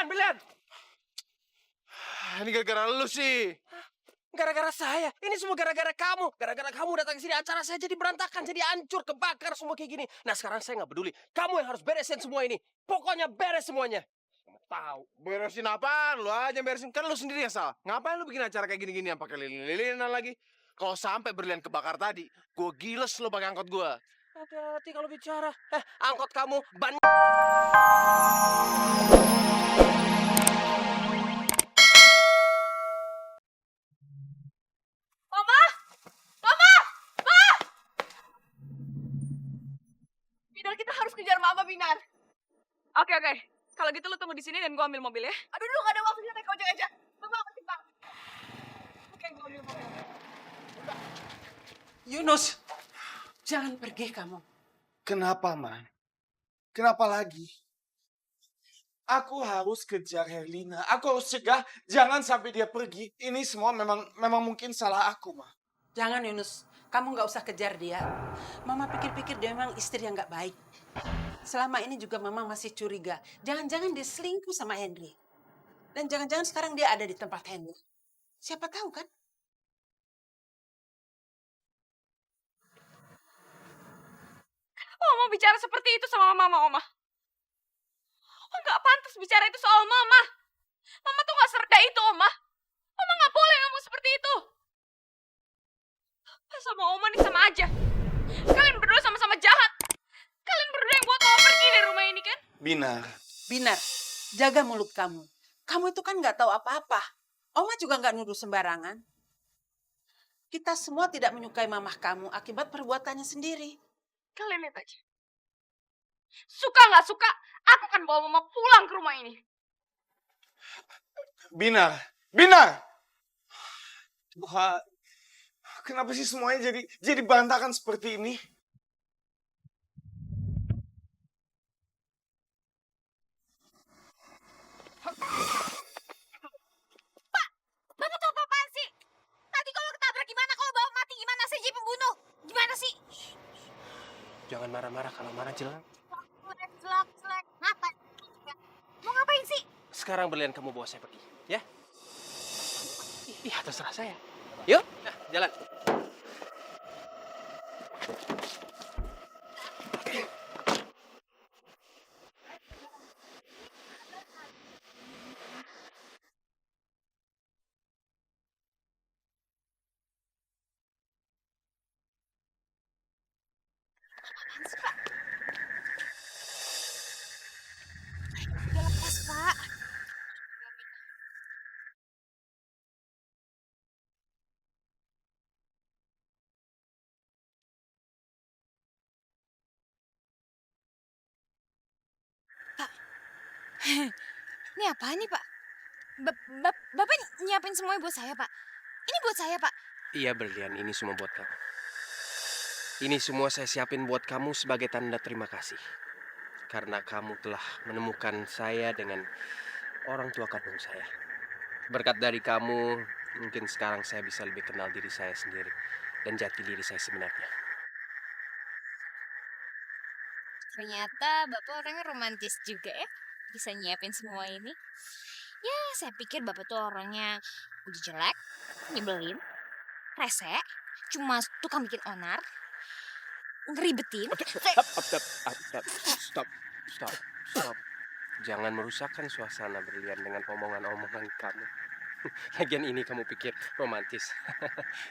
Berlian. Ini gara-gara lu sih. Gara-gara saya. Ini semua gara-gara kamu. Gara-gara kamu datang ke sini, acara saya jadi berantakan, jadi hancur, kebakar semua kayak gini. Nah, sekarang saya nggak peduli. Kamu yang harus beresin semua ini. Pokoknya beres semuanya. Kamu tahu. Beresin apaan? Lu aja beresin. Kan lu sendiri yang salah. Ngapain lu bikin acara kayak gini-gini yang pakai lilin-lilinan lagi? Kalau sampai berlian kebakar tadi, gue giles lu pakai angkot gue. Hati-hati kalau bicara. Angkot kamu ban. Mama! Mama! Ma! Binar, kita harus kejar Mama, Binar. Oke. Kalau gitu lu tunggu di sini dan gua ambil mobil ya. Aduh, lu gak ada waktunya naik ojek aja. Mama, Bang. Oke, gua ambil mobil. Yunus, jangan pergi kamu. Kenapa, Man? Kenapa lagi? Aku harus kejar Herlina. Aku harus cegah, jangan sampai dia pergi. Ini semua memang mungkin salah aku, Ma. Jangan Yunus, kamu nggak usah kejar dia. Mama pikir-pikir dia memang istri yang nggak baik. Selama ini juga Mama masih curiga. Jangan-jangan dia selingkuh sama Henry. Dan jangan-jangan sekarang dia ada di tempat Henry. Siapa tahu kan? Mama bicara seperti itu sama Mama, Oma. Oma gak pantas bicara itu soal Mama. Mama tuh gak serda itu, Oma. Mama gak boleh ngomong seperti itu. Papa sama Oma nih sama aja. Kalian berdua sama-sama jahat. Kalian berdua yang buat Oma pergi dari rumah ini kan? Binar, jaga mulut kamu. Kamu itu kan nggak tahu apa-apa. Oma juga nggak nuduh sembarangan. Kita semua tidak menyukai mamah kamu akibat perbuatannya sendiri. Kalian lihat aja. Suka gak suka, aku akan bawa Mama pulang ke rumah ini. Binar! Tuhan, kenapa sih semuanya jadi berantakan seperti ini? Bapak tuh apa-apaan sih? Tadi kalau ketabrak gimana? Kalau bawa mati gimana sih? Jadi pembunuh? Gimana sih? Jangan marah-marah, kalau marah jelang. Selak. Ngapain? Mau ngapain sih? Sekarang Berlian kamu bawa saya pergi, ya? Iya, terserah saya. Yuk, jalan. Udah lepas, Pak. Ini apa nih, Pak? Bapak nyiapin semuanya buat saya, Pak. Ini buat saya, Pak. Iya Berlian, ini semua buat kamu. Ini semua saya siapin buat kamu sebagai tanda terima kasih. Karena kamu telah menemukan saya dengan orang tua kandung saya. Berkat dari kamu, mungkin sekarang saya bisa lebih kenal diri saya sendiri dan jati diri saya sebenarnya. Ternyata Bapak orangnya romantis juga ya. Bisa nyiapin semua ini. Ya, saya pikir Bapak tuh orangnya udah jelek, nyebelin, rese, cuma tukang bikin onar, ngeribetin. Stop. Jangan merusakkan suasana Berlian dengan omongan-omongan kamu. Lagian ini kamu pikir romantis.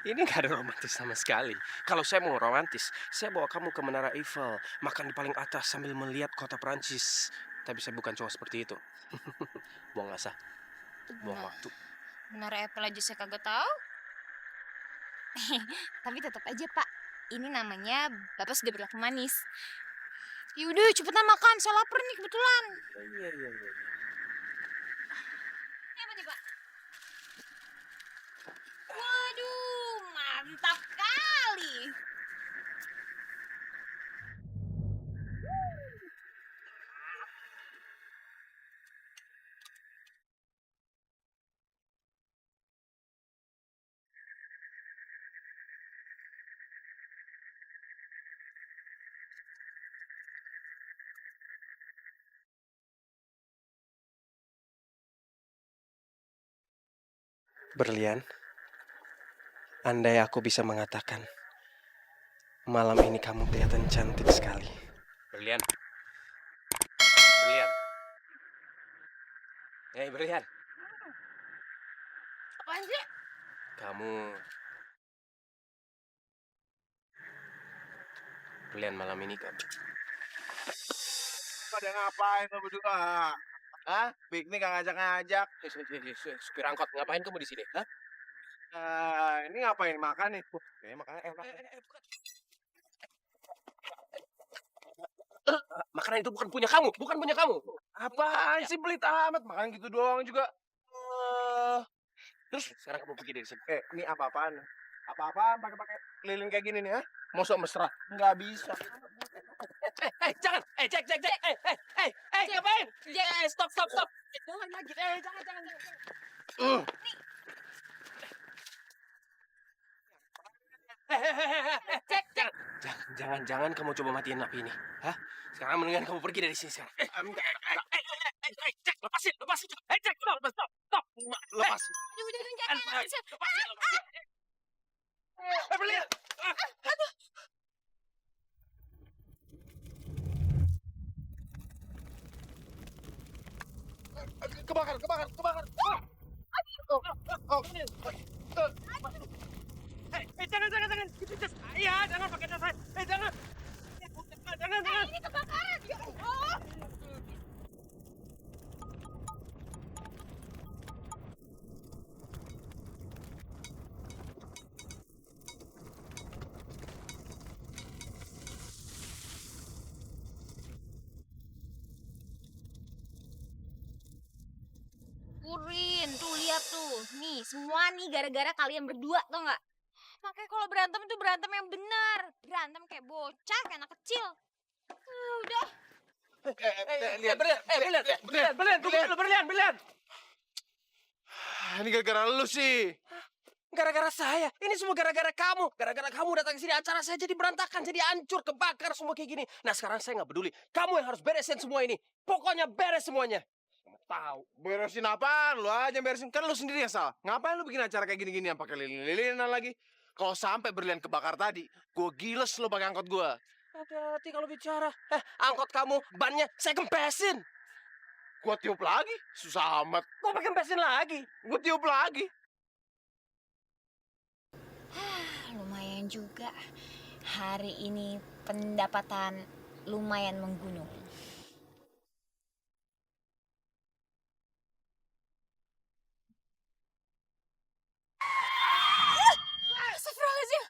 Ini gak ada romantis sama sekali. Kalau saya mau romantis, saya bawa kamu ke Menara Eiffel, makan di paling atas sambil melihat kota Prancis. Tapi saya bukan cowok seperti itu. Buang asa, buang waktu. Menara Eiffel aja saya kagak tahu. Tapi tetap aja, Pak. Ini namanya Bapak sudah berlaku manis. Yaudah, cepetan makan. Saya lapar nih kebetulan. Iya. Ini apa nih, Pak? Waduh, mantap kali. Berlian, andai aku bisa mengatakan, malam ini kamu kelihatan cantik sekali. Berlian. Berlian. Hei, Berlian. Apaan sih? Kamu... Berlian, malam ini kamu... Pada ngapain lo berdua? Hah? Piknik gak ngajak-ngajak? Supir angkot, ngapain kamu di sini? Hah? Ini ngapain makan nih? Kayaknya makannya enak. Makanan itu bukan punya kamu, bukan punya kamu. Apaan sih pelit amat? Makan gitu doang juga. Terus sekarang kamu pergi dari sini. Ini apa-apaan? Apa-apaan pakai keliling kayak gini nih, ha? Mosok mesra? Nggak bisa. Jangan, cek, ngapain? Stop. Jangan lagi, jangan. Cek. Jangan kamu coba matiin api ini. Hah? Sekarang mendingan kamu pergi dari sini sekarang. Cek, lepasin. Cek, stop. Lepas. Aduh, udah, jangan. Lepasin. Berlian. Kebakar. Jangan. Iya, jangan pakai jas saya. Jangan. Jangan. Ini kebakaran. Ya Allah. Urin, tuh lihat tuh. Nih, semua nih gara-gara kalian berdua, tau nggak? Makanya kalau berantem itu berantem yang benar. Berantem kayak bocah, kayak anak kecil. Udah. Lihat. Berlian. Ini gara-gara lu sih. Gara-gara saya. Ini semua gara-gara kamu. Gara-gara kamu datang ke sini, acara saya jadi berantakan, jadi hancur, kebakar semua kayak gini. Nah, sekarang saya nggak peduli. Kamu yang harus beresin semua ini. Pokoknya beres semuanya. Kamu tahu. Beresin apaan? Lu aja yang beresin. Kan lu sendiri yang salah. Ngapain lu bikin acara kayak gini-gini yang pakai lilin-lilinan lagi? Kalau sampai berlian kebakar tadi, gue giles lu pakai angkot gue. Hati-hati kalau bicara. Angkot kamu, bannya saya kempesin. Gue tiup lagi. Susah amat. Kok pakai kempesin lagi? Gue tiup lagi. Lumayan juga. Hari ini pendapatan lumayan menggunung. Astagfirullahaladzim.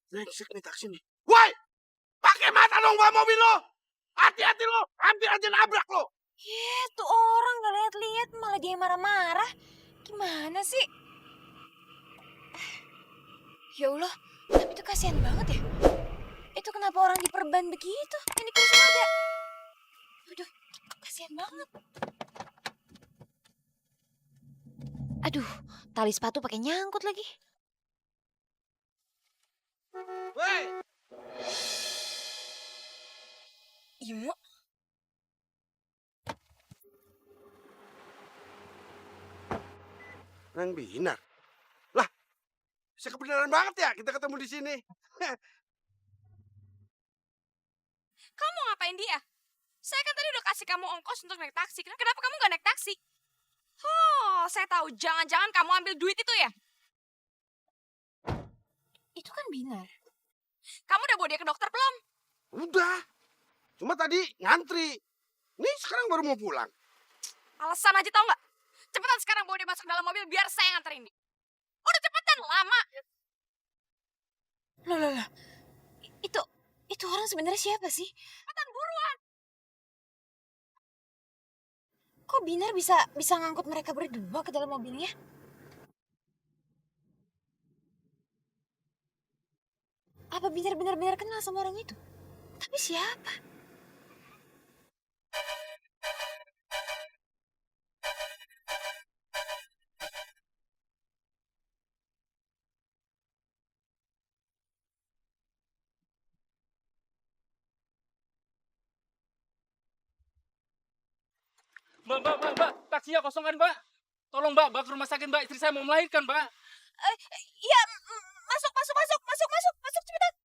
Brengsek nih taksi nih. Woi! Pakai mata dong bawa mobil lo! Hati-hati lo! Hampir aja nabrak lo! Tuh orang gak lihat-lihat malah dia marah-marah. Gimana sih? Ya Allah, tapi itu kasihan banget ya. Itu kenapa orang diperban begitu? Yang di kursi roda. Aduh, kasihan banget. Aduh, tali sepatu pakai nyangkut lagi. Woi! Imo, Nang Binar. Lah, bisa kebenaran banget ya kita ketemu di sini. kamu mau ngapain dia? Saya kan tadi udah kasih kamu ongkos untuk naik taksi. Kenapa kamu gak naik taksi? Oh, saya tahu. Jangan-jangan kamu ambil duit itu ya? Itu kan Binar. Kamu udah bawa dia ke dokter belum? Udah. Cuma tadi ngantri. Nih sekarang baru mau pulang. Alasan aja tau nggak? Cepetan sekarang bawa dia masuk dalam mobil biar saya nganterin dia. Udah cepetan, lama. Loh. Itu orang sebenarnya siapa sih? Cepetan buruan. Kok Binar bisa ngangkut mereka berdua ke dalam mobilnya? Apa Binar benar-benar kenal sama orang itu? Tapi siapa? Mbak, taksinya kosong kan, Mbak? Tolong mbak, ke rumah sakit mbak, istri saya mau melahirkan mbak. Iya, masuk cepetan.